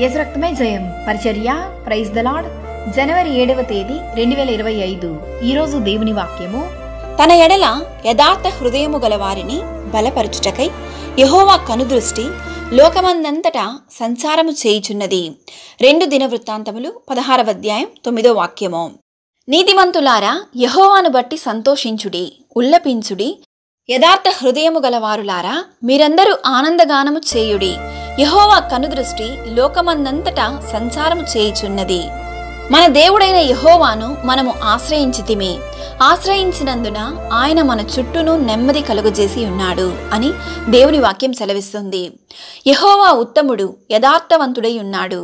యేసు రక్తమే జయం పరిచర్య ప్రైజ్ ద లార్డ్. జనవరి 7వ తేదీ 2025. ఈరోజు దేవుని వాక్యము, తన ఎడల యథార్థ హృదయము గల వారిని బలపరచుటకై యెహోవా కనుదృష్టి లోకమందంతటా సంచారము చేయుచున్నది. 2 దినవృత్తాంతములు 16వ అధ్యాయం 9వ వాక్యము. నీతిమంతులారా, యెహోవాను బట్టి సంతోషించుడి, ఉల్లపించుడి. యథార్థ హృదయము గలవారులారా, మీరందరూ ఆనందగానము చేయుడి. యెహోవా కనుదృష్టి లోకమందంతటా సంచారము చేయుచున్నది. మన దేవుడైన యెహోవాను మనము ఆశ్రయించితిమి. ఆశ్రయించినందున ఆయన మన చుట్టూను నెమ్మది కలుగజేసి ఉన్నాడు అని దేవుని వాక్యం సెలవిస్తుంది. యెహోవా ఉత్తముడు, యథార్థవంతుడై ఉన్నాడు.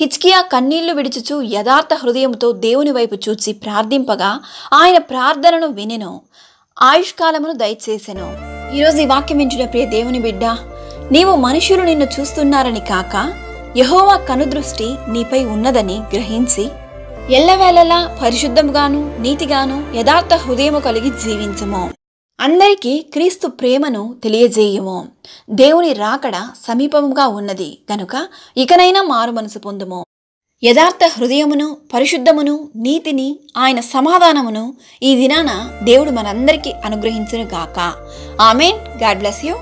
హిజ్కియా కన్నీళ్లు విడుచుచు యథార్థ హృదయముతో దేవుని వైపు చూచి ప్రార్థింపగా ఆయన ప్రార్థనను వినెను, ఆయుష్కాలమును దయచేసెను. ఈరోజు ఈ వాక్యం వింటున్న ప్రియ దేవుని బిడ్డ, నీవు మనుషులు నిన్ను చూస్తున్నారని కాక యెహోవా కనుదృష్టి నీపై ఉన్నదని గ్రహించి ఎల్లవేళలా పరిశుద్ధముగాను నీతిగాను యథార్థ హృదయము కలిగి జీవించము. అందరికీ క్రీస్తు ప్రేమను తెలియజేయము. దేవుని రాకడ సమీపముగా ఉన్నది కనుక ఇకనైనా మారు మనసు పొందుము. యథార్థ హృదయమును, పరిశుద్ధమును, నీతిని, ఆయన సమాధానమును ఈ దినాన దేవుడు మనందరికీ అనుగ్రహించును గాక. ఆమేన్. God bless you.